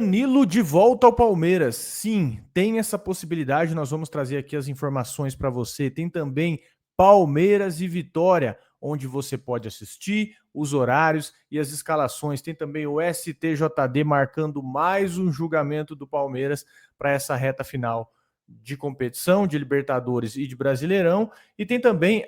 Danilo de volta ao Palmeiras. Sim, tem essa possibilidade. Nós vamos trazer aqui as informações para você. Tem também Palmeiras e Vitória, onde você pode assistir os horários e as escalações. Tem também o STJD marcando mais um julgamento do Palmeiras para essa reta final de competição, de Libertadores e de Brasileirão. E tem também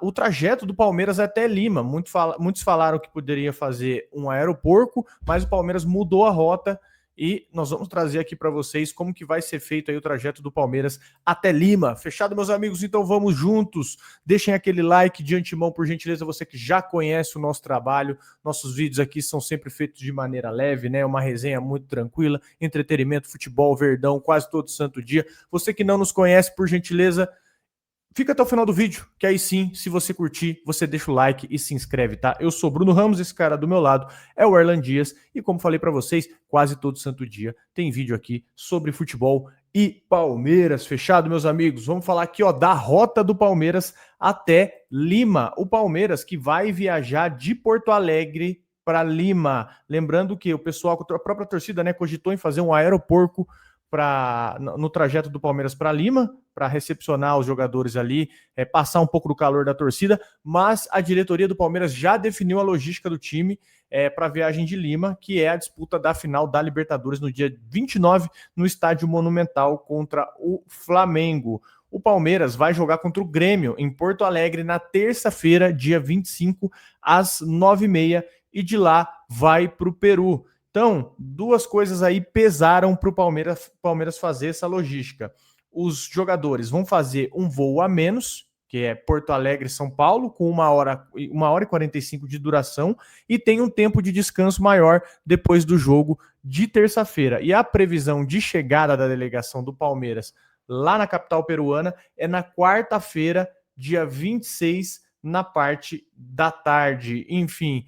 o trajeto do Palmeiras até Lima. Muitos falaram que poderia fazer um aeroporto, mas o Palmeiras mudou a rota. E nós vamos trazer aqui para vocês como que vai ser feito aí o trajeto do Palmeiras até Lima. Fechado, meus amigos? Então vamos juntos. Deixem aquele like de antemão, por gentileza, você que já conhece o nosso trabalho. Nossos vídeos aqui são sempre feitos de maneira leve, né? Uma resenha muito tranquila, entretenimento, futebol, verdão, quase todo santo dia. Você que não nos conhece, por gentileza, fica até o final do vídeo, que aí sim, se você curtir, você deixa o like e se inscreve, tá? Eu sou Bruno Ramos, esse cara do meu lado é o Erlan Dias, e como falei para vocês, quase todo santo dia tem vídeo aqui sobre futebol e Palmeiras. Fechado, meus amigos? Vamos falar aqui, ó, da rota do Palmeiras até Lima. O Palmeiras que vai viajar de Porto Alegre para Lima. Lembrando que o pessoal, a própria torcida, né, cogitou em fazer um aeroporto no trajeto do Palmeiras para Lima, para recepcionar os jogadores ali, passar um pouco do calor da torcida, mas a diretoria do Palmeiras já definiu a logística do time para a viagem de Lima, que é a disputa da final da Libertadores no dia 29, no Estádio Monumental contra o Flamengo. O Palmeiras vai jogar contra o Grêmio em Porto Alegre na terça-feira, dia 25, às 9h30, e de lá vai para o Peru. Então, duas coisas aí pesaram para o Palmeiras fazer essa logística. Os jogadores vão fazer um voo a menos, que é Porto Alegre, São Paulo, com 1h e 45 de duração, e tem um tempo de descanso maior depois do jogo de terça-feira. E a previsão de chegada da delegação do Palmeiras lá na capital peruana é na quarta-feira, dia 26, na parte da tarde. Enfim,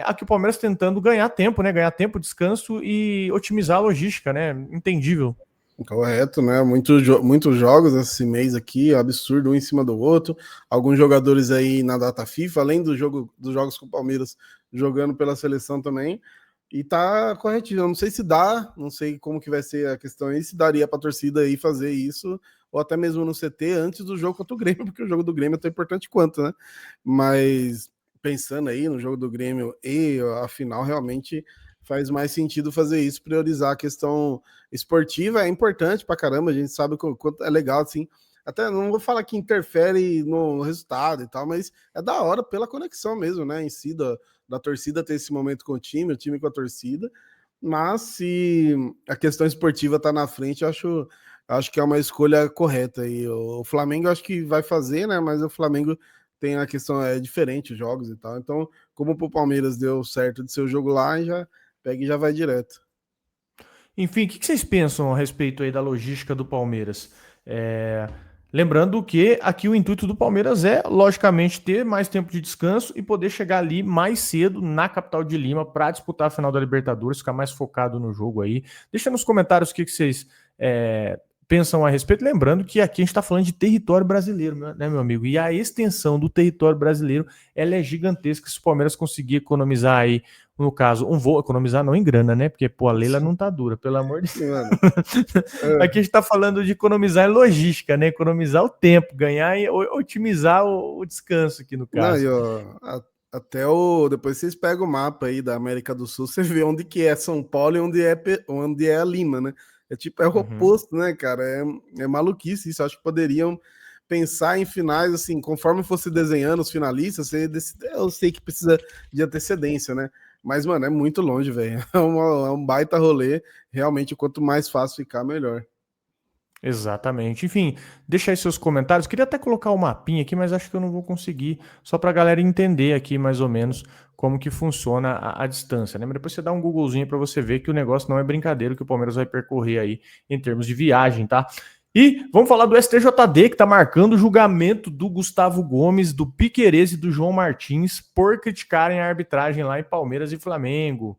aqui o Palmeiras tentando ganhar tempo, né? Ganhar tempo, descanso e otimizar a logística, né? Entendível. Correto, né? Muitos jogos esse mês aqui, absurdo, um em cima do outro. Alguns jogadores aí na data FIFA, além dos jogos com o Palmeiras, jogando pela seleção também. E tá corretinho. Eu não sei se dá, não sei como que vai ser a questão aí, se daria pra torcida aí fazer isso, ou até mesmo no CT antes do jogo contra o Grêmio, porque o jogo do Grêmio é tão importante quanto, né? Mas pensando aí no jogo do Grêmio e a final, realmente faz mais sentido fazer isso, priorizar a questão esportiva. É importante pra caramba, a gente sabe o quanto é legal, assim, até não vou falar que interfere no resultado e tal, mas é da hora pela conexão mesmo, né, em si, da torcida ter esse momento com o time com a torcida. Mas se a questão esportiva tá na frente, eu acho que é uma escolha correta. E o Flamengo acho que vai fazer, né, mas o Flamengo tem a questão, é diferente os jogos e tal, então como pro Palmeiras deu certo de seu jogo lá, já pega e já vai direto. Enfim, o que vocês pensam a respeito aí da logística do Palmeiras? Lembrando que aqui o intuito do Palmeiras é, logicamente, ter mais tempo de descanso e poder chegar ali mais cedo na capital de Lima para disputar a final da Libertadores, ficar mais focado no jogo aí. Deixa nos comentários o que vocês pensam a respeito. Lembrando que aqui a gente está falando de território brasileiro, né, meu amigo? E a extensão do território brasileiro ela é gigantesca. Se o Palmeiras conseguir economizar aí, no caso, um voo, economizar não em grana, né? Porque, pô, a Leila não tá dura, pelo amor de Deus. Aqui a gente tá falando de economizar em logística, né? Economizar o tempo, ganhar e otimizar o descanso aqui no caso. Não, até depois vocês pegam o mapa aí da América do Sul, você vê onde que é São Paulo e onde é Lima, né? É o oposto, né, cara? É maluquice isso. Acho que poderiam pensar em finais, assim, conforme fosse desenhando os finalistas, eu sei que precisa de antecedência, né? Mas, mano, é muito longe, velho. É um baita rolê. Realmente, quanto mais fácil ficar, melhor. Exatamente. Enfim, deixa aí seus comentários. Queria até colocar o mapinha aqui, mas acho que eu não vou conseguir. Só para a galera entender aqui mais ou menos como que funciona a distância, né? Mas depois você dá um Googlezinho para você ver que o negócio não é brincadeira, que o Palmeiras vai percorrer aí em termos de viagem, tá? E vamos falar do STJD, que está marcando o julgamento do Gustavo Gomes, do Piquerez e do João Martins por criticarem a arbitragem lá em Palmeiras e Flamengo.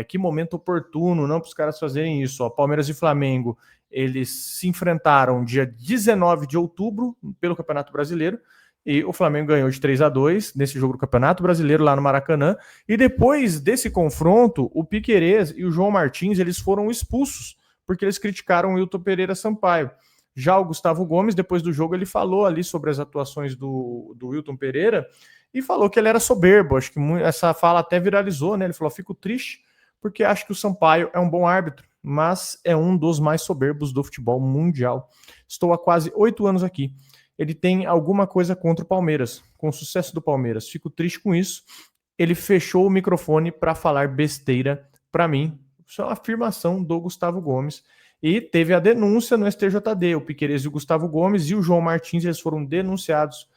Que momento oportuno, não para os caras fazerem isso. Ó, Palmeiras e Flamengo, eles se enfrentaram dia 19 de outubro pelo Campeonato Brasileiro E o Flamengo ganhou de 3-2 nesse jogo do Campeonato Brasileiro lá no Maracanã. E depois desse confronto, o Piquerez e o João Martins eles foram expulsos porque eles criticaram o Wilton Pereira Sampaio. Já o Gustavo Gomes, depois do jogo, ele falou ali sobre as atuações do Wilton Pereira e falou que ele era soberbo. Acho que essa fala até viralizou, né? Ele falou: fico triste porque acho que o Sampaio é um bom árbitro, mas é um dos mais soberbos do futebol mundial. Estou há quase 8 anos aqui. Ele tem alguma coisa contra o Palmeiras, com o sucesso do Palmeiras. Fico triste com isso. Ele fechou o microfone para falar besteira para mim. Isso é uma afirmação do Gustavo Gomes. E teve a denúncia no STJD. O Piquerez e o Gustavo Gomes e o João Martins eles foram denunciados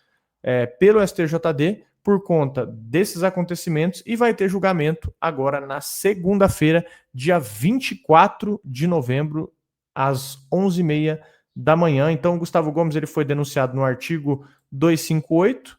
pelo STJD por conta desses acontecimentos e vai ter julgamento agora na segunda-feira, dia 24 de novembro, às 11h30 da manhã. Então, o Gustavo Gomes ele foi denunciado no artigo 258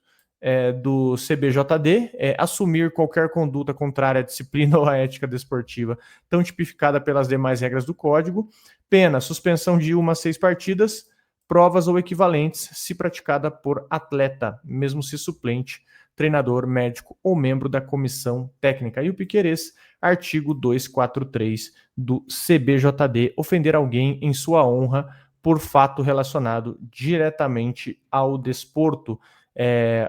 do CBJD, assumir qualquer conduta contrária à disciplina ou à ética desportiva, tão tipificada pelas demais regras do Código. Pena, suspensão de 1 a 6 partidas, provas ou equivalentes, se praticada por atleta, mesmo se suplente, treinador, médico ou membro da comissão técnica. E o Piquerez, artigo 243 do CBJD, ofender alguém em sua honra por fato relacionado diretamente ao desporto.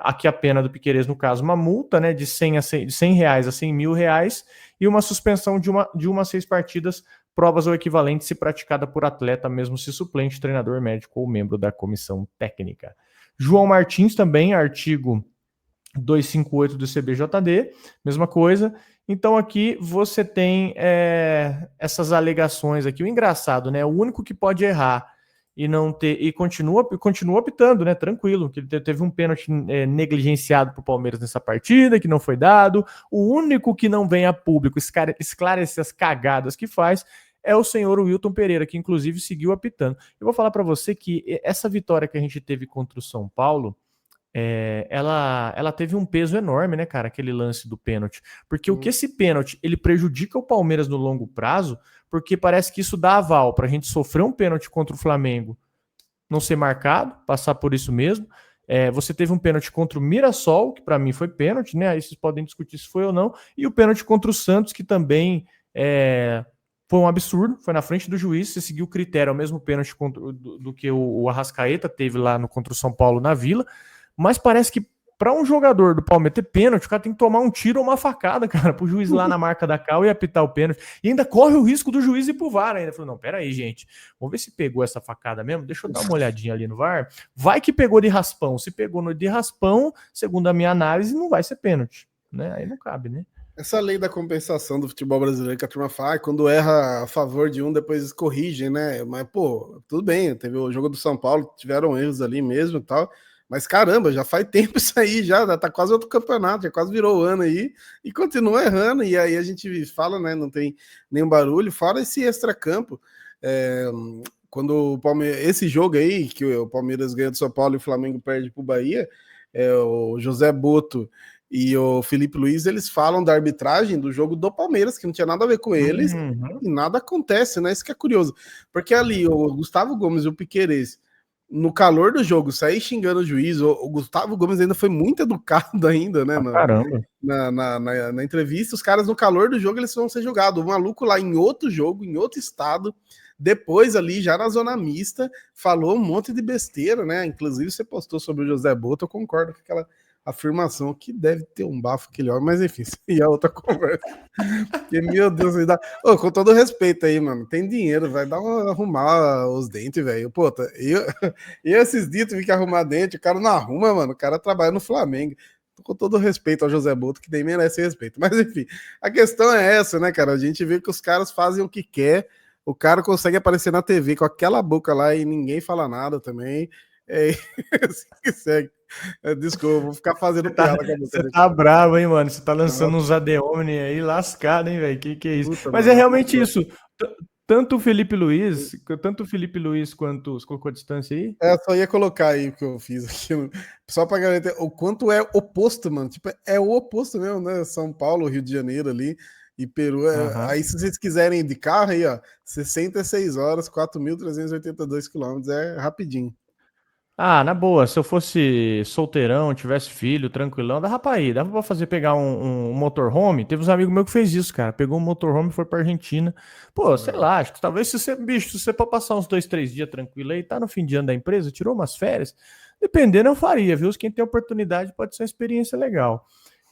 Aqui a pena do Piquerez, no caso, uma multa, né, de 100 reais a 100 mil reais e uma suspensão de 1 a 6 partidas, provas ou equivalentes, se praticada por atleta, mesmo se suplente, treinador, médico ou membro da comissão técnica. João Martins também, artigo 258 do CBJD, mesma coisa. Então aqui você tem essas alegações aqui. O engraçado, né? O único que pode errar e não ter e continua optando, né? Tranquilo, que ele teve um pênalti negligenciado para o Palmeiras nessa partida, que não foi dado. O único que não vem a público esclarecer as cagadas que faz é o senhor Wilton Pereira, que inclusive seguiu apitando. Eu vou falar para você que essa vitória que a gente teve contra o São Paulo, ela teve um peso enorme, né, cara, aquele lance do pênalti. Porque o que esse pênalti, ele prejudica o Palmeiras no longo prazo, porque parece que isso dá aval pra gente sofrer um pênalti contra o Flamengo, não ser marcado, passar por isso mesmo. Você teve um pênalti contra o Mirassol, que pra mim foi pênalti, né, aí vocês podem discutir se foi ou não, e o pênalti contra o Santos, que também foi um absurdo, foi na frente do juiz, você seguiu o critério, é o mesmo pênalti do que o Arrascaeta teve lá contra o São Paulo na Vila. Mas parece que para um jogador do Palmeiras ter pênalti, o cara tem que tomar um tiro ou uma facada, cara, pro juiz lá na marca da cal e apitar o pênalti. E ainda corre o risco do juiz ir pro VAR ainda. Falou, não, peraí, gente, vamos ver se pegou essa facada mesmo, deixa eu dar uma olhadinha ali no VAR. Vai que pegou de raspão. Se pegou no de raspão, segundo a minha análise, não vai ser pênalti, né? Aí não cabe, né? Essa lei da compensação do futebol brasileiro que a turma fala, quando erra a favor de um, depois corrigem, né? Mas, pô, tudo bem, teve o jogo do São Paulo, tiveram erros ali mesmo e tal. Mas caramba, já faz tempo isso aí, já tá quase outro campeonato, já quase virou o ano aí, e continua errando, e aí a gente fala, né, não tem nenhum barulho, fora esse extracampo, quando o Palmeiras, esse jogo aí, que o Palmeiras ganha do São Paulo e o Flamengo perde pro Bahia, o José Boto e o Felipe Luiz, eles falam da arbitragem do jogo do Palmeiras, que não tinha nada a ver com eles, e nada acontece, né, isso que é curioso, porque ali o Gustavo Gomes e o Piquerez, no calor do jogo, sair xingando o juiz, o Gustavo Gomes ainda foi muito educado ainda, né? Caramba. Na entrevista, os caras no calor do jogo eles vão ser julgados. O maluco lá em outro jogo, em outro estado, depois ali, já na zona mista, falou um monte de besteira, né? Inclusive você postou sobre o José Boto, eu concordo com aquela afirmação que deve ter um bafo aquele homem, mas enfim, isso aí é outra conversa. Porque, meu Deus, com todo respeito aí, mano, tem dinheiro, vai dar uma arrumar os dentes, velho. Pô, eu esses dias tive que arrumar dente, o cara não arruma, mano, o cara trabalha no Flamengo. Com todo respeito ao José Boto, que nem merece respeito. Mas enfim, a questão é essa, né, cara? A gente vê que os caras fazem o que quer, o cara consegue aparecer na TV com aquela boca lá e ninguém fala nada também. Assim que segue. Desculpa, vou ficar fazendo piada com você. Você tá bravo, hein, mano? Você tá lançando uns AD Omni aí lascado, hein, velho? Que é isso? Puta, mas mano, é realmente isso. Tanto o Felipe Luiz quanto. Você colocou a distância aí? Só ia colocar aí o que eu fiz aqui. Só pra garantir o quanto é oposto, mano. Tipo, é o oposto mesmo, né? São Paulo, Rio de Janeiro ali e Peru. Aí, se vocês quiserem ir de carro aí, ó, 66 horas, 4.382 quilômetros. É rapidinho. Ah, na boa, se eu fosse solteirão, tivesse filho, tranquilão, dava pra ir, dava pra fazer pegar um motorhome. Teve uns amigos meus que fez isso, cara. Pegou um motorhome e foi pra Argentina. Pô, sei É. lá, acho que talvez se você, bicho, se você pra passar uns 2, 3 dias tranquilo aí, tá no fim de ano da empresa, tirou umas férias, dependendo eu faria, viu? Quem tem oportunidade pode ser uma experiência legal.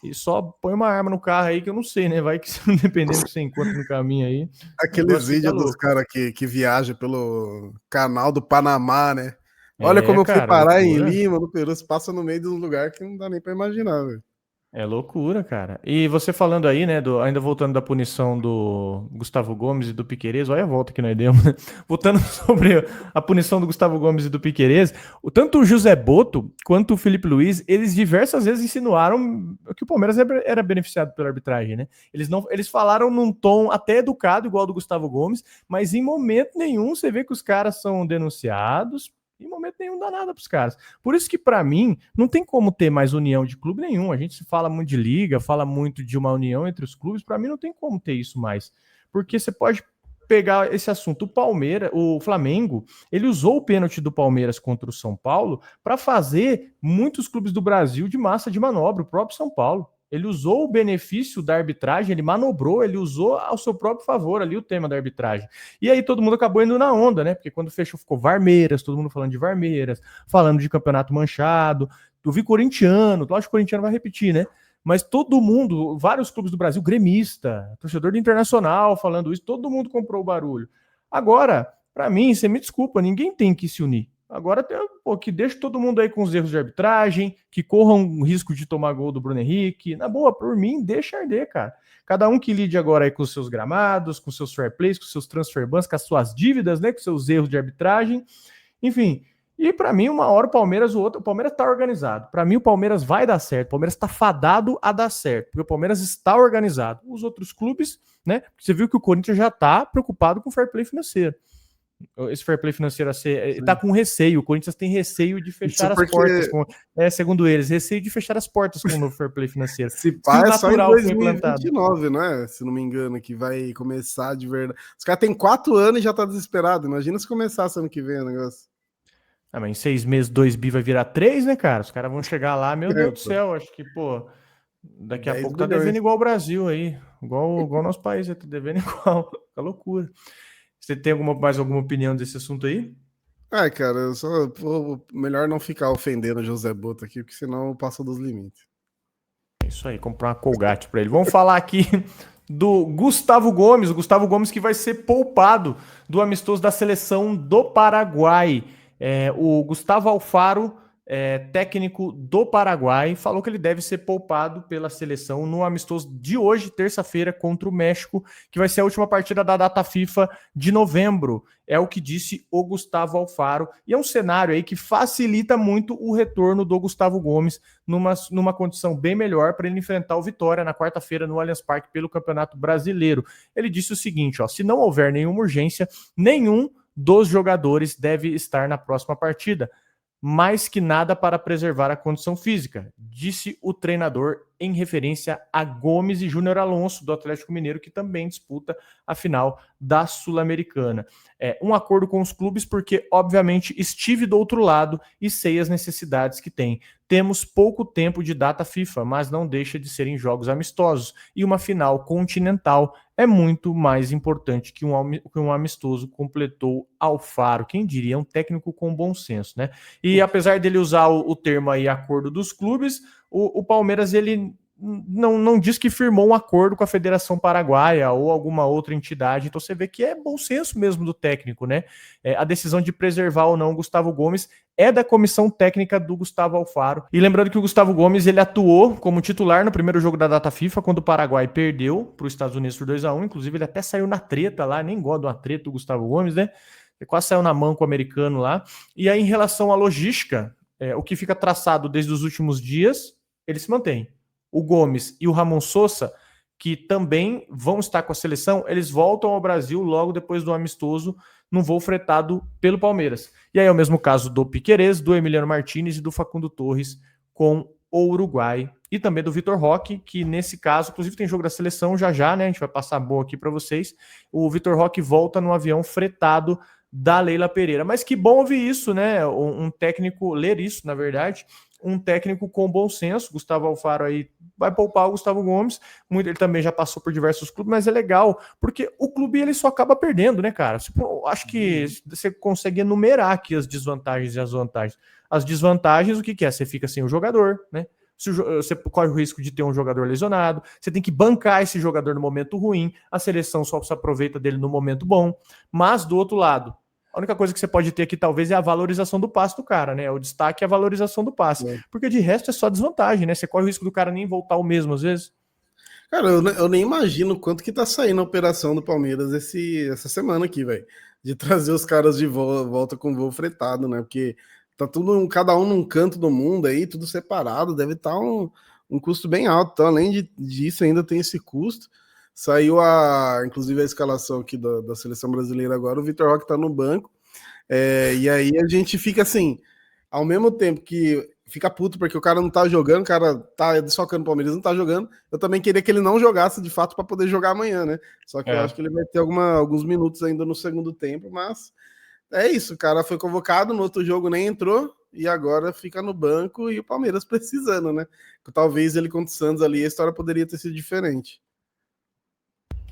E só põe uma arma no carro aí que eu não sei, né? Vai que dependendo do que você encontra no caminho aí, o Aqueles negócio fica vídeos dos louco. caras que viajam pelo canal do Panamá, né? Olha É, como eu fui cara, parar em loucura. Lima, no Peru, se passa no meio de um lugar que não dá nem pra imaginar, velho. É loucura, cara. E você falando aí, né, ainda voltando da punição do Gustavo Gomes e do Piquerez, olha a volta que nós demos, né? Voltando sobre a punição do Gustavo Gomes e do Piquerez, tanto o José Boto quanto o Felipe Luiz, eles diversas vezes insinuaram que o Palmeiras era beneficiado pela arbitragem, né? Eles falaram num tom até educado, igual ao do Gustavo Gomes, mas em momento nenhum você vê que os caras são denunciados, em momento nenhum dá nada pros caras. Por isso que, para mim, não tem como ter mais união de clube nenhum. A gente se fala muito de liga, fala muito de uma união entre os clubes. Para mim, não tem como ter isso mais. Porque você pode pegar esse assunto. O Palmeiras, o Flamengo, ele usou o pênalti do Palmeiras contra o São Paulo para fazer muitos clubes do Brasil de massa de manobra, o próprio São Paulo. Ele usou o benefício da arbitragem, ele manobrou, ele usou ao seu próprio favor ali o tema da arbitragem. E aí todo mundo acabou indo na onda, né? Porque quando fechou ficou Varmeiras, todo mundo falando de Varmeiras, falando de campeonato manchado. Eu vi corintiano, lógico que o corintiano vai repetir, né? Mas todo mundo, vários clubes do Brasil, gremista, torcedor do Internacional falando isso, todo mundo comprou o barulho. Agora, para mim, você me desculpa, ninguém tem que se unir. Agora, pô, que deixe todo mundo aí com os erros de arbitragem, que corram um risco de tomar gol do Bruno Henrique. Na boa, por mim, deixa arder, cara. Cada um que lide agora aí com os seus gramados, com seus fair plays, com seus transfer bans, com as suas dívidas, né, com seus erros de arbitragem. Enfim, e para mim, uma hora o Palmeiras, o Palmeiras tá organizado. Para mim, o Palmeiras vai dar certo. O Palmeiras está fadado a dar certo, porque o Palmeiras está organizado. Os outros clubes, né? Você viu que o Corinthians já tá preocupado com o fair play financeiro. Esse fair play financeiro está com receio. O Corinthians tem receio de Isso fechar as portas porque com, segundo eles, receio de fechar as portas com o novo fair play financeiro. se Se o pá é só em natural foi implantado. 2029, não é? Se não me engano, que vai começar de verdade. Os caras têm 4 anos e já tá desesperado. Imagina se começasse ano que vem o negócio. Ah, mas em 6 meses, 2 bi vai virar 3, né, cara? Os caras vão chegar lá, meu É, Deus do pô, céu, acho que, pô, daqui a 10 pouco tá devendo bilhões. igual o Brasil aí. Igual o nosso país, tá devendo igual. Tá loucura. Você tem mais alguma opinião desse assunto aí? Ai, cara, eu só melhor não ficar ofendendo o José Boto aqui, porque senão passa dos limites. É isso aí, comprar uma Colgate pra ele. Vamos falar aqui do Gustavo Gomes. O Gustavo Gomes que vai ser poupado do amistoso da seleção do Paraguai. O Gustavo Alfaro, técnico do Paraguai, falou que ele deve ser poupado pela seleção no amistoso de hoje, terça-feira, contra o México, que vai ser a última partida da data FIFA de novembro. É o que disse o Gustavo Alfaro. E é um cenário aí que facilita muito o retorno do Gustavo Gomes numa condição bem melhor para ele enfrentar o Vitória na quarta-feira no Allianz Parque pelo Campeonato Brasileiro. Ele disse o seguinte, ó, se não houver nenhuma urgência, nenhum dos jogadores deve estar na próxima partida. Mais que nada para preservar a condição física, disse o treinador em referência a Gomes e Júnior Alonso, do Atlético Mineiro, que também disputa a final da Sul-Americana. Um acordo com os clubes, porque, obviamente, estive do outro lado e sei as necessidades que tem. Temos pouco tempo de data FIFA, mas não deixa de serem jogos amistosos, e uma final continental é muito mais importante que um amistoso, completou Alfaro. Quem diria, um técnico com bom senso, né? E apesar dele usar o termo aí, acordo dos clubes, o Palmeiras, ele não diz que firmou um acordo com a Federação Paraguaia ou alguma outra entidade, então você vê que é bom senso mesmo do técnico, né? A decisão de preservar ou não o Gustavo Gomes é da comissão técnica do Gustavo Alfaro. E lembrando que o Gustavo Gomes, ele atuou como titular no primeiro jogo da data FIFA, quando o Paraguai perdeu para os Estados Unidos por 2-1, inclusive ele até saiu na treta lá, nem gosto de uma treta do Gustavo Gomes, né? Ele quase saiu na mão com o americano lá. E aí, em relação à logística, o que fica traçado desde os últimos dias, ele se mantém. O Gomes e o Ramon Sosa, que também vão estar com a seleção, eles voltam ao Brasil logo depois do amistoso, num voo fretado pelo Palmeiras. E aí é o mesmo caso do Piquerez, do Emiliano Martinez e do Facundo Torres com o Uruguai. E também do Vitor Roque, que nesse caso, inclusive tem jogo da seleção já, né? A gente vai passar boa aqui para vocês. O Vitor Roque volta no avião fretado da Leila Pereira. Mas que bom ouvir isso, né? Um técnico ler isso, na verdade. Um técnico com bom senso. Gustavo Alfaro aí vai poupar o Gustavo Gomes. Ele também já passou por diversos clubes, mas é legal, porque o clube ele só acaba perdendo, né, cara? Acho que você consegue enumerar aqui as desvantagens e as vantagens. As desvantagens, o que é? Você fica sem o jogador, né? Você corre o risco de ter um jogador lesionado, você tem que bancar esse jogador no momento ruim, a seleção só se aproveita dele no momento bom, mas do outro lado, a única coisa que você pode ter aqui talvez é a valorização do passe do cara, né? O destaque é a valorização do passe, porque de resto é só desvantagem, né? Você corre o risco do cara nem voltar o mesmo às vezes. Cara, eu nem imagino quanto que tá saindo a operação do Palmeiras essa semana aqui, velho. De trazer os caras de volta com voo fretado, né? Porque tá tudo, cada um num canto do mundo aí, tudo separado, deve estar um custo bem alto. Então, além disso, ainda tem esse custo. Saiu inclusive a escalação aqui da seleção brasileira agora, o Vitor Roque tá no banco. E aí a gente fica assim, ao mesmo tempo que fica puto porque o cara não tá jogando, o cara tá desfalcando o Palmeiras, não tá jogando. Eu também queria que ele não jogasse de fato para poder jogar amanhã, né? Só que eu acho que ele vai ter alguns minutos ainda no segundo tempo, mas é isso, o cara foi convocado, no outro jogo nem entrou e agora fica no banco e o Palmeiras precisando, né? Talvez ele contra o Santos ali, a história poderia ter sido diferente.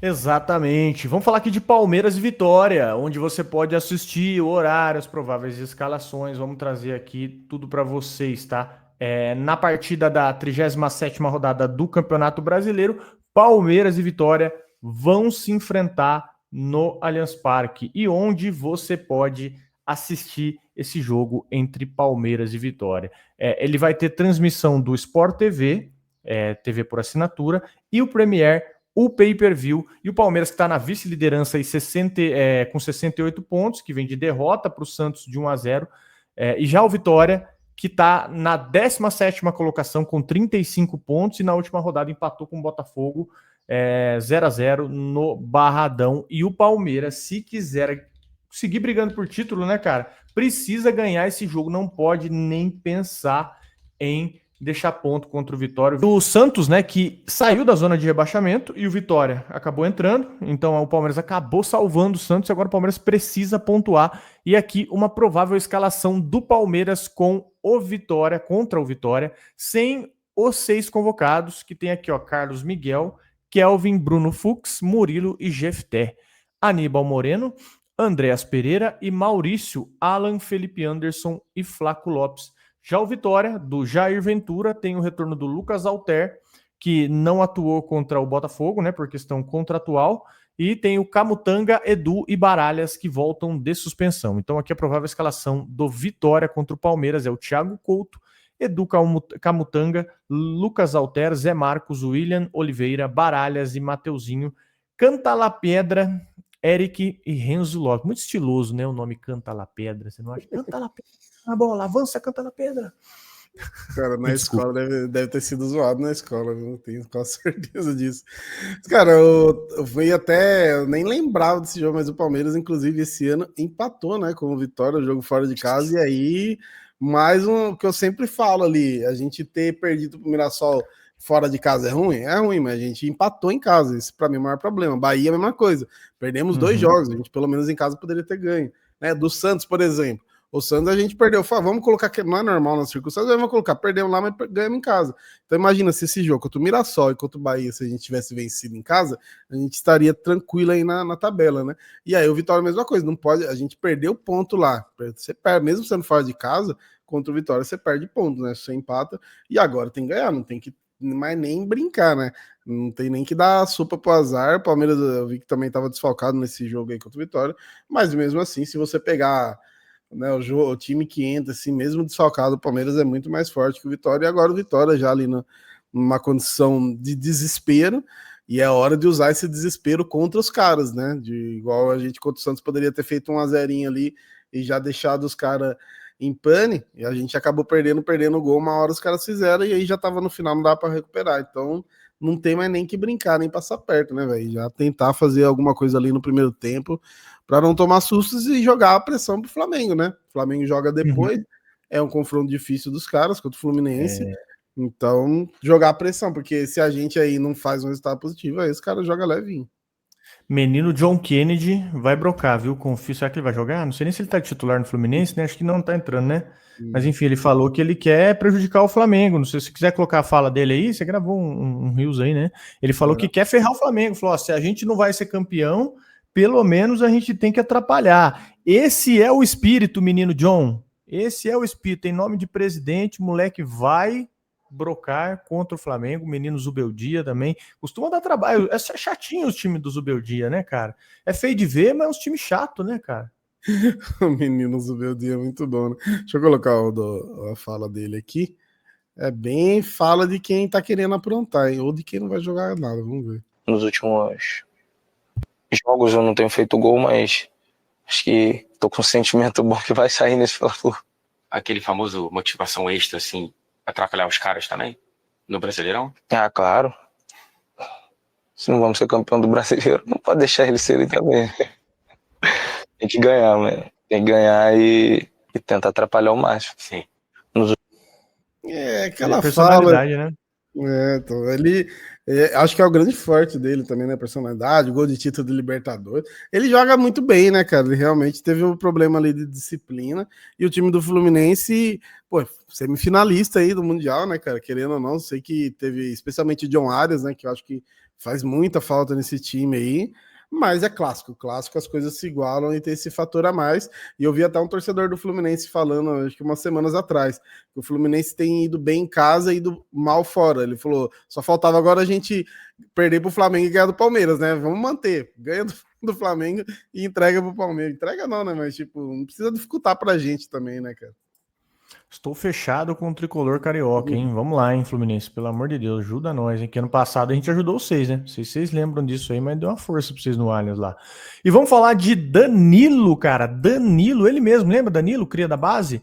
Exatamente. Vamos falar aqui de Palmeiras e Vitória, onde você pode assistir o horário, as prováveis escalações. Vamos trazer aqui tudo para vocês, tá? Na partida da 37ª rodada do Campeonato Brasileiro, Palmeiras e Vitória vão se enfrentar no Allianz Parque e onde você pode assistir esse jogo entre Palmeiras e Vitória. Ele vai ter transmissão do Sport TV, TV por assinatura, e o Premier, o pay-per-view, e o Palmeiras que está na vice-liderança aí, com 68 pontos, que vem de derrota para o Santos de 1-0, e já o Vitória, que está na 17ª colocação com 35 pontos, e na última rodada empatou com o Botafogo 0-0 no Barradão. E o Palmeiras, se quiser seguir brigando por título, né, cara, precisa ganhar esse jogo, não pode nem pensar em deixar ponto contra o Vitória. O Santos, né, que saiu da zona de rebaixamento e o Vitória acabou entrando, então o Palmeiras acabou salvando o Santos e agora o Palmeiras precisa pontuar. E aqui uma provável escalação do Palmeiras com o Vitória, contra o Vitória, sem os 6 convocados, que tem aqui, ó, Carlos Miguel, Kelvin, Bruno Fux, Murilo e Jefté, Aníbal Moreno, Andréas Pereira e Maurício, Alan, Felipe Anderson e Flaco Lopes. Já o Vitória, do Jair Ventura, tem o retorno do Lucas Alter, que não atuou contra o Botafogo, né, por questão contratual, e tem o Camutanga, Edu e Baralhas, que voltam de suspensão. Então aqui a provável escalação do Vitória contra o Palmeiras é o Thiago Couto, Edu Camutanga, Lucas Alter, Zé Marcos, William Oliveira, Baralhas e Mateuzinho, Canta La Pedra, Eric e Renzo Lopes. Muito estiloso, né, o nome Canta La Pedra, você não acha? Canta La Pedra. A bola, avança, canta na pedra. Cara, na escola deve ter sido zoado na escola, não tenho quase certeza disso. Cara, eu fui eu nem lembrava desse jogo, mas o Palmeiras, inclusive, esse ano empatou, né, com o Vitória, o jogo fora de casa, e aí, mais um que eu sempre falo ali, a gente ter perdido pro Mirassol fora de casa é ruim, mas a gente empatou em casa, esse pra mim é o maior problema. Bahia é a mesma coisa, perdemos 2 jogos, a gente pelo menos em casa poderia ter ganho, né, do Santos, por exemplo. O Santos a gente perdeu, vamos colocar que não é normal nas circunstâncias, vamos colocar, perdemos lá, mas ganhamos em casa. Então imagina se esse jogo contra o Mirassol e contra o Bahia, se a gente tivesse vencido em casa, a gente estaria tranquilo aí na tabela, né? E aí o Vitória a mesma coisa, não pode, a gente perdeu ponto lá, você perde, mesmo sendo fora de casa, contra o Vitória você perde ponto, né? Você empata e agora tem que ganhar, não tem que mais nem brincar, né? Não tem nem que dar sopa pro azar. O Palmeiras eu vi que também estava desfalcado nesse jogo aí contra o Vitória, mas mesmo assim, se você pegar, né, o time que entra, assim, mesmo desfalcado, o Palmeiras é muito mais forte que o Vitória, e agora o Vitória já ali numa condição de desespero, e é hora de usar esse desespero contra os caras, né, igual a gente contra o Santos poderia ter feito 1-0 ali e já deixado os caras em pane, e a gente acabou perdendo o gol, uma hora os caras fizeram, e aí já tava no final, não dá para recuperar, então não tem mais nem que brincar, nem passar perto, né, velho, já tentar fazer alguma coisa ali no primeiro tempo, para não tomar sustos e jogar a pressão pro Flamengo, né? O Flamengo joga depois, é um confronto difícil dos caras contra o Fluminense, então jogar a pressão, porque se a gente aí não faz um resultado positivo, aí os caras jogam levinho. Menino John Kennedy vai brocar, viu? Confio. Será que ele vai jogar? Não sei nem se ele tá titular no Fluminense, né? Acho que não tá entrando, né? Mas enfim, ele falou que ele quer prejudicar o Flamengo. Não sei se quiser colocar a fala dele aí, você gravou um Reels aí, né? Ele falou que quer ferrar o Flamengo. Falou: ó, se a gente não vai ser campeão, pelo menos a gente tem que atrapalhar. Esse é o espírito, menino John. Esse é o espírito. Em nome de presidente, moleque vai brocar contra o Flamengo. Menino Zubeldia também. Costuma dar trabalho. É chatinho os times do Zubeldia, né, cara? É feio de ver, mas é uns times chatos, né, cara? O menino Zubeldia é muito bom, né? Deixa eu colocar a fala dele aqui. É bem fala de quem tá querendo aprontar, hein? Ou de quem não vai jogar nada, vamos ver. Nos últimos jogos eu não tenho feito gol, mas acho que tô com um sentimento bom que vai sair nesse Fla-Flu. Aquele famoso motivação extra, assim, atrapalhar os caras também? No Brasileirão? Ah, claro. Se não vamos ser campeão do Brasileiro, não pode deixar ele ser ele também. Tem que ganhar, mano. Tem que ganhar e tentar atrapalhar o máximo. Sim. É, aquela personalidade, fala, né? então, ele acho que é o grande forte dele também, né? Personalidade, gol de título de Libertadores. Ele joga muito bem, né, cara? Ele realmente teve um problema ali de disciplina. E o time do Fluminense, pô, semifinalista aí do Mundial, né, cara? Querendo ou não, sei que teve especialmente o John Arias, né? Que eu acho que faz muita falta nesse time aí. Mas é clássico, as coisas se igualam e tem esse fator a mais. E eu vi até um torcedor do Fluminense falando, acho que umas semanas atrás, que o Fluminense tem ido bem em casa e ido mal fora. Ele falou, só faltava agora a gente perder pro Flamengo e ganhar do Palmeiras, né? Vamos manter, ganha do Flamengo e entrega pro Palmeiras. Entrega não, né? Mas, tipo, não precisa dificultar pra gente também, né, cara? Estou fechado com o tricolor carioca, hein? Vamos lá, hein, Fluminense? Pelo amor de Deus, ajuda nós, hein? Que ano passado a gente ajudou vocês, né? Não sei se vocês lembram disso aí, mas deu uma força pra vocês no Allianz lá. E vamos falar de Danilo, cara. Danilo, ele mesmo, lembra Danilo, cria da base?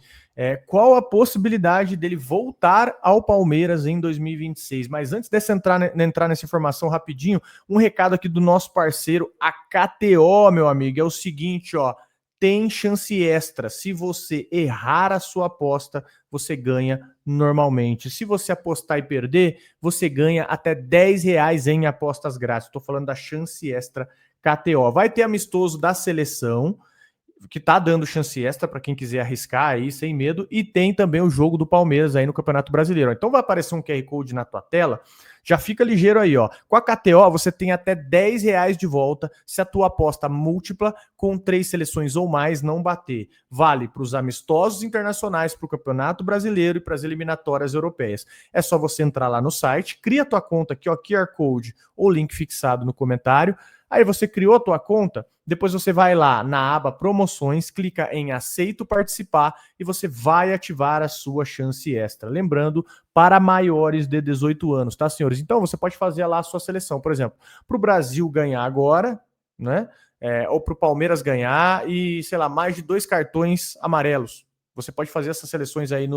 Qual a possibilidade dele voltar ao Palmeiras em 2026? Mas antes dessa entrar nessa informação rapidinho, um recado aqui do nosso parceiro, a KTO, meu amigo. É o seguinte, ó. Tem chance extra. Se você errar a sua aposta, você ganha normalmente. Se você apostar e perder, você ganha até R$10 em apostas grátis. Estou falando da chance extra KTO. Vai ter amistoso da seleção, que tá dando chance extra para quem quiser arriscar aí sem medo, e tem também o jogo do Palmeiras aí no Campeonato Brasileiro. Então vai aparecer um QR Code na tua tela, já fica ligeiro aí, ó. Com a KTO você tem até R$10 de volta se a tua aposta múltipla com 3 seleções ou mais não bater. Vale para os amistosos internacionais, para o Campeonato Brasileiro e para as eliminatórias europeias. É só você entrar lá no site, cria a tua conta aqui, ó, QR Code ou link fixado no comentário. Aí você criou a tua conta, depois você vai lá na aba promoções, clica em aceito participar e você vai ativar a sua chance extra. Lembrando, para maiores de 18 anos, tá, senhores? Então você pode fazer lá a sua seleção, por exemplo, para o Brasil ganhar agora, né? Ou para o Palmeiras ganhar e, sei lá, mais de 2 cartões amarelos. Você pode fazer essas seleções aí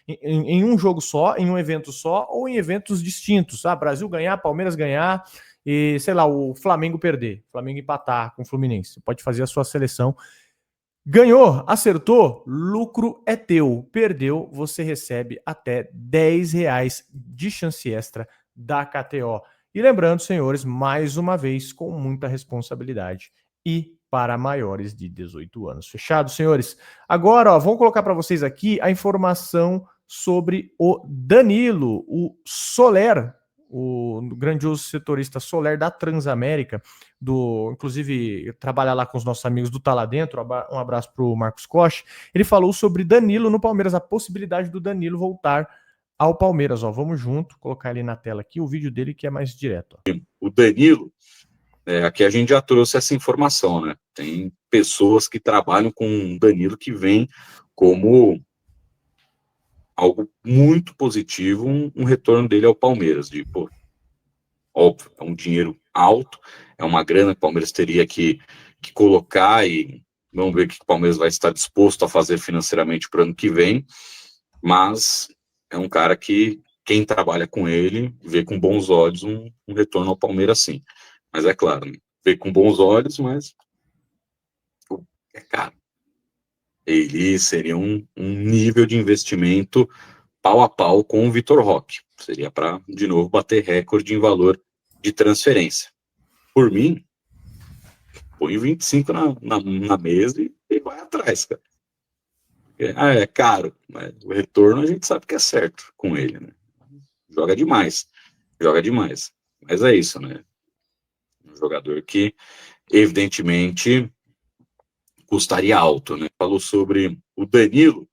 em um jogo só, em um evento só, ou em eventos distintos. Brasil ganhar, Palmeiras ganhar e, sei lá, o Flamengo perder, Flamengo empatar com o Fluminense. Você pode fazer a sua seleção. Ganhou, acertou, lucro é teu. Perdeu, você recebe até R$10 de chance extra da KTO. E lembrando, senhores, mais uma vez, com muita responsabilidade e para maiores de 18 anos. Fechado, senhores? Agora, ó, vamos colocar para vocês aqui a informação sobre o Danilo, o Soler, o grandioso setorista Soler da Transamérica, inclusive trabalha lá com os nossos amigos do Tá Lá Dentro, um abraço para o Marcos Koch. Ele falou sobre Danilo no Palmeiras, a possibilidade do Danilo voltar ao Palmeiras. Ó, vamos junto, colocar ele na tela aqui, o vídeo dele que é mais direto. Ó. O Danilo, aqui a gente já trouxe essa informação, né? Tem pessoas que trabalham com o Danilo que vem como algo muito positivo, um retorno dele ao Palmeiras, óbvio, é um dinheiro alto, é uma grana que o Palmeiras teria que colocar e vamos ver o que o Palmeiras vai estar disposto a fazer financeiramente para o ano que vem, mas é um cara que quem trabalha com ele vê com bons olhos um retorno ao Palmeiras, sim. Mas é claro, vê com bons olhos, mas é caro. Ele seria um nível de investimento pau a pau com o Vitor Roque. Seria para, de novo, bater recorde em valor de transferência. Por mim, põe 25 na mesa e vai atrás, cara. É caro, mas o retorno a gente sabe que é certo com ele, né? Joga demais. Mas é isso, né? Um jogador que, evidentemente, custaria alto, né? Falou sobre o Danilo.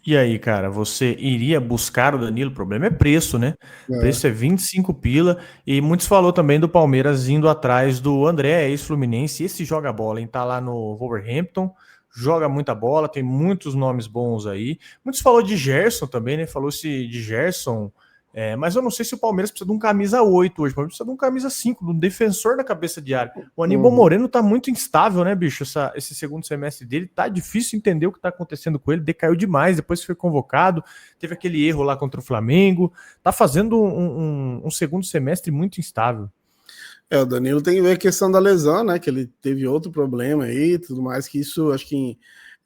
E aí, cara, você iria buscar o Danilo? O problema é preço, né? O preço é 25 pila. E muitos falou também do Palmeiras indo atrás do André, ex-Fluminense. Esse joga bola, hein? Tá lá no Wolverhampton, joga muita bola, tem muitos nomes bons aí. Muitos falou de Gerson também, né? Falou-se de Gerson. Mas eu não sei se o Palmeiras precisa de um camisa 8 hoje. O Palmeiras precisa de um camisa 5, de um defensor da cabeça de área. O Aníbal Moreno tá muito instável, né, bicho? Esse segundo semestre dele tá difícil entender o que tá acontecendo com ele. Decaiu demais depois que foi convocado. Teve aquele erro lá contra o Flamengo. Tá fazendo um segundo semestre muito instável. O Danilo tem que ver a questão da lesão, né? Que ele teve outro problema aí e tudo mais, que isso acho que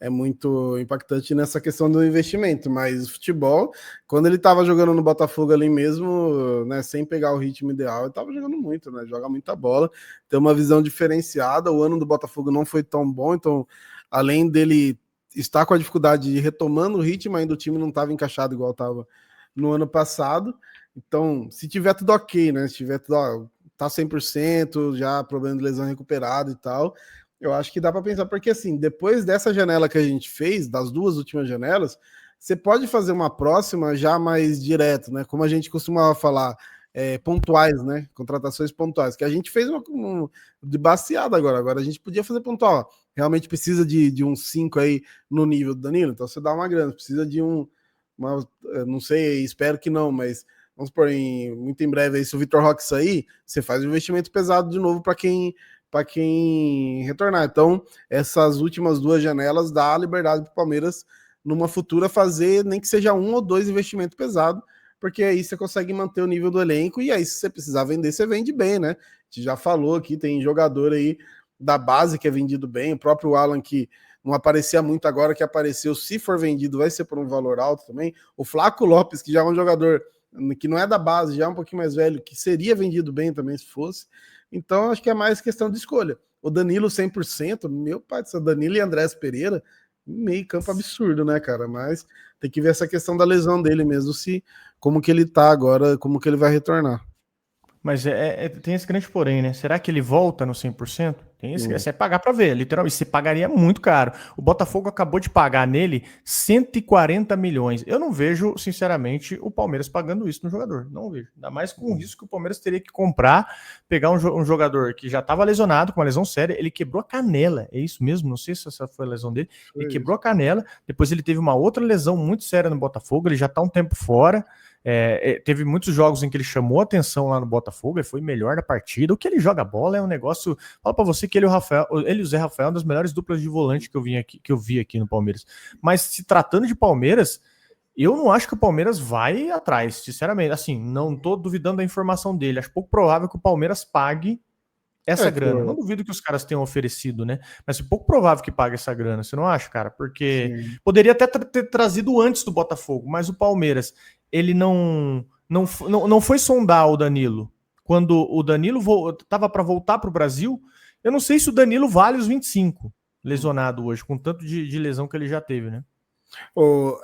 é muito impactante nessa questão do investimento, mas o futebol, quando ele estava jogando no Botafogo ali mesmo, né, sem pegar o ritmo ideal, ele estava jogando muito, né, joga muita bola, tem uma visão diferenciada, o ano do Botafogo não foi tão bom, então, além dele estar com a dificuldade de retomando o ritmo, ainda o time não estava encaixado igual estava no ano passado, então, se tiver tudo ok, né, se tiver tudo, tá 100%, já problema de lesão recuperado e tal, eu acho que dá para pensar, porque assim, depois dessa janela que a gente fez, das duas últimas janelas, você pode fazer uma próxima já mais direto, né? Como a gente costumava falar, pontuais, né? Contratações pontuais, que a gente fez de baseada agora a gente podia fazer pontual. Realmente precisa de um 5 aí no nível do Danilo, então você dá uma grana, precisa de não sei, espero que não, mas vamos supor, muito em breve aí, se o Vitor Roque sair, você faz um investimento pesado de novo para quem retornar. Então, essas últimas duas janelas dá a liberdade para o Palmeiras, numa futura, fazer nem que seja 1 ou 2 investimentos pesados, porque aí você consegue manter o nível do elenco, e aí se você precisar vender, você vende bem, né? A gente já falou aqui, tem jogador aí da base que é vendido bem, o próprio Alan, que não aparecia muito, agora que apareceu, se for vendido, vai ser por um valor alto também. O Flaco Lopes, que já é um jogador que não é da base, já é um pouquinho mais velho, que seria vendido bem também se fosse. Então, acho que é mais questão de escolha. O Danilo 100%, meu pai, esse Danilo e Andrés Pereira, meio campo absurdo, né, cara? Mas tem que ver essa questão da lesão dele mesmo, como que ele tá agora, como que ele vai retornar. Mas tem esse grande porém, né? Será que ele volta no 100%? Tem esse, você pagar para ver, literalmente, você pagaria muito caro. O Botafogo acabou de pagar nele 140 milhões. Eu não vejo, sinceramente, o Palmeiras pagando isso no jogador. Não vejo. Ainda mais com o risco que o Palmeiras teria que comprar, pegar um jogador que já estava lesionado, com uma lesão séria, ele quebrou a canela. É isso mesmo? Não sei se essa foi a lesão dele. Ele quebrou a canela, depois ele teve uma outra lesão muito séria no Botafogo, ele já está um tempo fora. Teve muitos jogos em que ele chamou atenção lá no Botafogo, ele foi melhor da partida. O que ele joga bola é um negócio. Fala pra você que ele e o Zé Rafael é uma das melhores duplas de volante que eu vi aqui no Palmeiras. Mas se tratando de Palmeiras, eu não acho que o Palmeiras vai atrás, sinceramente. Assim, não tô duvidando da informação dele. Acho pouco provável que o Palmeiras pague essa grana. Não duvido que os caras tenham oferecido, né? Mas é pouco provável que pague essa grana, você não acha, cara? Porque poderia até ter trazido antes do Botafogo, mas o Palmeiras, ele não foi sondar o Danilo. Quando o Danilo estava para voltar para o Brasil, eu não sei se o Danilo vale os 25 lesionado hoje, com tanto de lesão que ele já teve, né?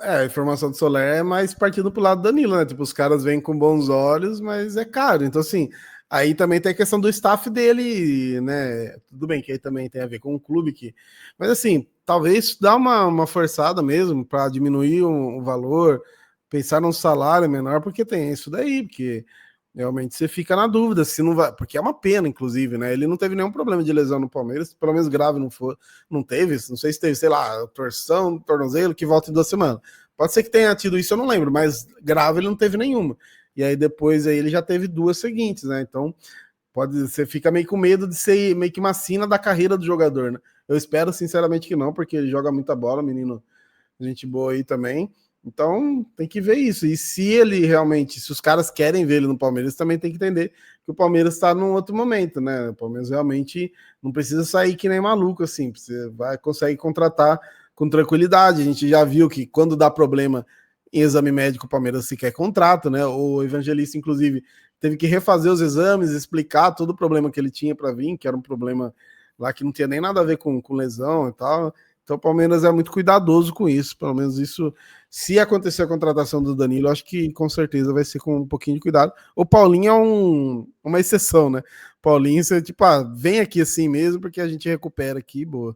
A informação do Soler é mais partindo pro lado do Danilo, né? Tipo, os caras vêm com bons olhos, mas é caro. Então, assim, aí também tem a questão do staff dele, né? Tudo bem que aí também tem a ver com o clube que... Mas, assim, talvez dá uma forçada mesmo para diminuir o valor, pensar num salário menor, porque tem isso daí, porque realmente você fica na dúvida se não vai, porque é uma pena, inclusive, né? Ele não teve nenhum problema de lesão no Palmeiras, pelo menos grave não teve, não sei se teve, sei lá, torção, tornozelo, que volta em 2 semanas. Pode ser que tenha tido isso, eu não lembro, mas grave ele não teve nenhuma. E aí depois aí ele já teve 2 seguintes, né? Então você fica meio com medo de ser meio que uma sina da carreira do jogador, né? Eu espero sinceramente que não, porque ele joga muita bola, menino, gente boa aí também. Então tem que ver isso. E se os caras querem ver ele no Palmeiras, também tem que entender que o Palmeiras está num outro momento, né? O Palmeiras realmente não precisa sair que nem maluco, assim. Você consegue contratar com tranquilidade. A gente já viu que quando dá problema em exame médico, o Palmeiras sequer contrato, né? O Evangelista, inclusive, teve que refazer os exames, explicar todo o problema que ele tinha para vir, que era um problema lá que não tinha nem nada a ver com lesão e tal. Então o Palmeiras é muito cuidadoso com isso, pelo menos isso, se acontecer a contratação do Danilo, acho que com certeza vai ser com um pouquinho de cuidado. O Paulinho é uma exceção, né? Paulinho, você tipo, vem aqui assim mesmo, porque a gente recupera aqui, boa.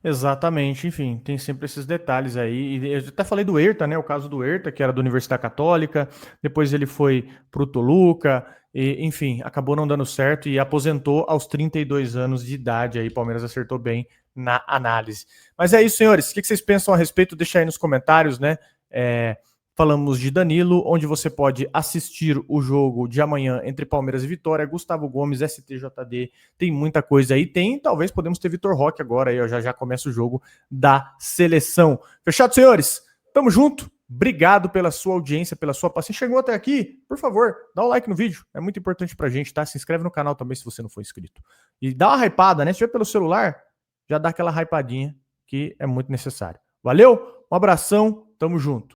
Exatamente, enfim, tem sempre esses detalhes aí. E eu até falei do Herta, né? O caso do Herta, que era da Universidade Católica, depois ele foi pro Toluca, e, enfim, acabou não dando certo e aposentou aos 32 anos de idade. Aí, Palmeiras acertou bem na análise. Mas é isso, senhores. O que vocês pensam a respeito? Deixa aí nos comentários, né? Falamos de Danilo, onde você pode assistir o jogo de amanhã entre Palmeiras e Vitória, Gustavo Gomes, STJD, tem muita coisa aí. Talvez podemos ter Vitor Roque agora, aí já começa o jogo da seleção. Fechado, senhores? Tamo junto. Obrigado pela sua audiência, pela sua paciência. Chegou até aqui? Por favor, dá um like no vídeo. É muito importante pra gente, tá? Se inscreve no canal também se você não for inscrito. E dá uma hypada, né? Se tiver pelo celular, já dá aquela hypadinha que é muito necessário. Valeu? Um abração, tamo junto.